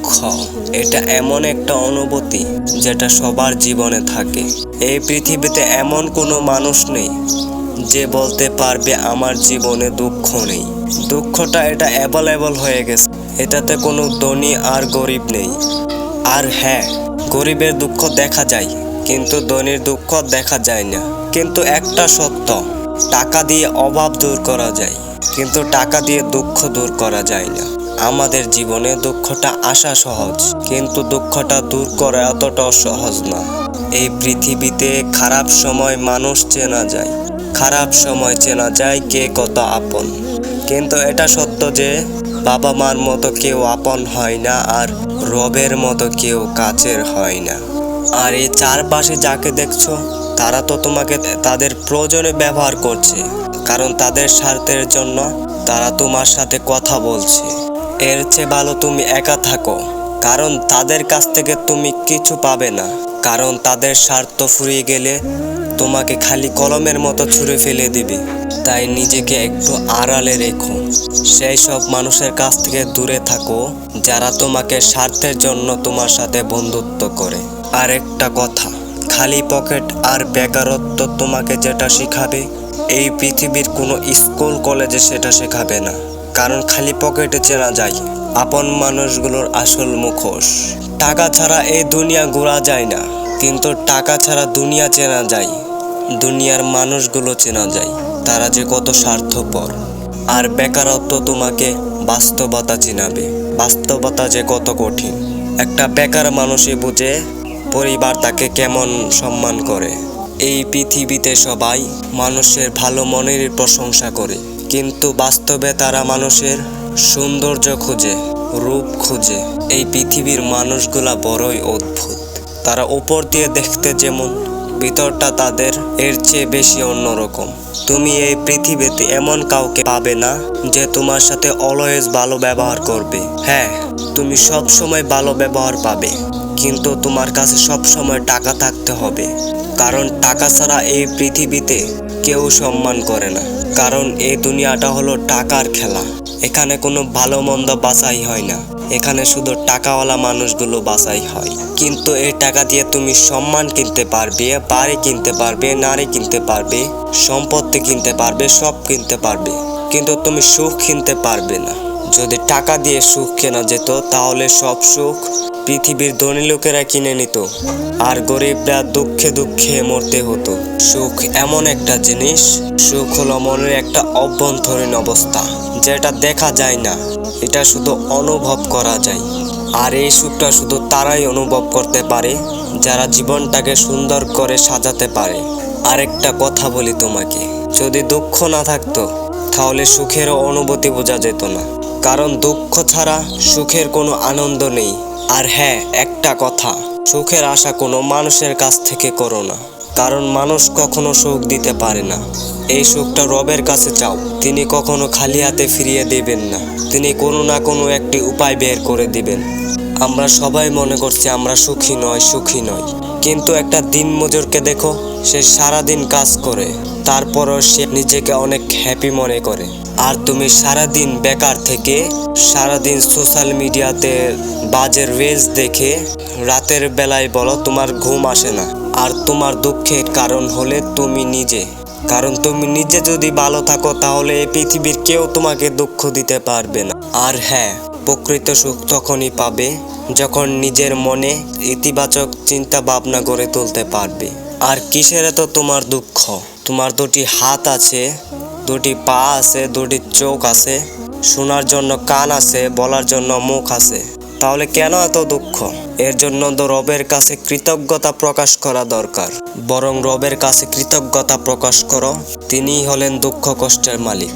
দুঃখ এটা এমন একটা অনুভূতি যেটা সবার জীবনে থাকে। এই পৃথিবীতে এমন কোনো মানুষ নেই যে বলতে পারবে আমার জীবনে দুঃখ নেই। দুঃখটা এটা অ্যাভেলেবল হয়ে গেছে। এটাতে কোনো ধনী আর গরিব নেই। আর হ্যাঁ, গরিবের দুঃখ দেখা যায়, কিন্তু ধনীর দুঃখ দেখা যায় না। কিন্তু একটা সত্য, টাকা দিয়ে অভাব দূর করা যায়, কিন্তু টাকা দিয়ে দুঃখ দূর করা যায় না। আমাদের জীবনে দুঃখটা আসা সহজ, কিন্তু দুঃখটা দূর করা এতটাও সহজ না। এই পৃথিবীতে খারাপ সময় মানুষ চেনা যায়, খারাপ সময় চেনা যায় কে কত আপন। কিন্তু এটা সত্য যে বাবা মার মতো কেউ আপন হয় না, আর রবের মতো কেউ কাছের হয় না। আর এই চারপাশে যাকে দেখছো, তারা তো তোমাকে তাদের প্রয়োজনে ব্যবহার করছে, কারণ তাদের স্বার্থের জন্য তারা তোমার সাথে কথা বলছে। এর চেয়ে ভালো তুমি একা থাকো, কারণ তাদের কাছ থেকে তুমি কিছু পাবে না। কারণ তাদের স্বার্থ ফুরিয়ে গেলে তোমাকে খালি কলমের মতো ছুঁড়ে ফেলে দিবে। তাই নিজেকে একটু আড়ালে রেখো। সেই সব মানুষের কাছ থেকে দূরে থাকো যারা তোমাকে স্বার্থের জন্য তোমার সাথে বন্ধুত্ব করে। আর একটা কথা, খালি পকেট আর বেকারত্ব তোমাকে যেটা শিখাবে, এই পৃথিবীর কোনো স্কুল কলেজে সেটা শেখাবে না। কারণ খালি পকেটে চেনা যায় আপন মানুষগুলোর আসল মুখোশ। টাকা ছাড়া এই দুনিয়া ঘোরা যায় না, কিন্তু টাকা ছাড়া দুনিয়া চেনা যায়। দুনিয়ার মানুষগুলো চেনা যায়, তারা যে কত স্বার্থপর। আর বেকারত্ব তোমাকে বাস্তবতা চিনাবে, বাস্তবতা যে কত কঠিন। একটা বেকার মানুষই বুঝে পরিবার তাকে কেমন সম্মান করে। এই পৃথিবীতে সবাই মানুষের ভালো মনের প্রশংসা করে, কিন্তু বাস্তবে তারা মানুষের সৌন্দর্য খুঁজে, রূপ খুঁজে। এই পৃথিবীর মানুষগুলা বড়ই অদ্ভুত। তারা উপর দিয়ে দেখতে যেমন, ভিতরটা তাদের এর চেয়ে বেশি অন্যরকম। তুমি এই পৃথিবীতে এমন কাউকে পাবে না যে তোমার সাথে অলওয়েজ ভালো ব্যবহার করবে। হ্যাঁ, তুমি সব সময় ভালো ব্যবহার পাবে, কিন্তু তোমার কাছে সব সময় টাকা থাকতে হবে। কারণ টাকা ছাড়া এই পৃথিবীতে কেউ সম্মান করে না। কারণ এই দুনিয়াটা হলো টাকার খেলা। এখানে কোনো ভালো মন্দ বাছাই হয় না, এখানে শুধু টাকাওয়ালা মানুষগুলো বাছাই হয়। কিন্তু এই টাকা দিয়ে তুমি সম্মান কিনতে পারবে, বাড়ি কিনতে পারবে, নারী কিনতে পারবে, সম্পত্তি কিনতে পারবে, সব কিনতে পারবে, কিন্তু তুমি সুখ কিনতে পারবে না। যদি টাকা দিয়ে সুখ কেনা যেত, তাহলে সব সুখ পৃথিবীর ধনী লোকেরা কিনে নিত, আর গরিবরা দুঃখে দুঃখে মরতে হতো। সুখ এমন একটা জিনিস, সুখ হলো মনের একটা অভ্যন্তরীণ অবস্থা, যেটা দেখা যায় না, এটা শুধু অনুভব করা যায়। আর এই সুখটা শুধু তারাই অনুভব করতে পারে যারা জীবনটাকে সুন্দর করে সাজাতে পারে। আরেকটা কথা বলি তোমাকে, যদি দুঃখ না থাকতো তাহলে সুখেরও অনুভূতি বোঝা যেত না। কারণ দুঃখ ছাড়া সুখের কোনো আনন্দ নেই। আর হ্যাঁ, একটা কথা, সুখের আশা কোনো মানুষের কাছ থেকে করো না, কারণ মানুষ কখনো সুখ দিতে পারে না। এই সুখটা রবের কাছে চাও, তিনি কখনো খালি হাতে ফিরিয়ে দেবেন না। তিনি কোনো না কোনো একটি উপায় বের করে দিবেন। আমরা সবাই মনে করছি আমরা সুখী নয়, কিন্তু একটা দিনমজুরকে দেখো, সে সারাদিন কাজ করে, তারপরও সে নিজেকে অনেক হ্যাপি মনে করে। আর তুমি সারাদিন বেকার থেকে সারাদিন সোশ্যাল মিডিয়াতে বাজে রিলস দেখে রাতের বেলায় বলো তোমার ঘুম আসে না। আর তোমার দুঃখের কারণ হলে তুমি নিজে। কারণ তুমি নিজে যদি ভালো থাকো, তাহলে এই পৃথিবীর কেউ তোমাকে দুঃখ দিতে পারবে না। আর হ্যাঁ, প্রকৃত সুখ তখনই পাবে যখন নিজের মনে ইতিবাচক চিন্তা ভাবনা গড়ে তুলতে পারবে। আর কিসের এত তোমার দুঃখ? তোমার দুটি হাত আছে, দুটি পা আছে, দুটি চোখ আছে, শোনার জন্য কান আছে, বলার জন্য মুখ আছে, তাহলে কেন এত দুঃখ? এর জন্য তো রবের কাছে কৃতজ্ঞতা প্রকাশ করা দরকার। বরং রবের কাছে কৃতজ্ঞতা প্রকাশ করো, তিনিই হলেন দুঃখ কষ্টের মালিক।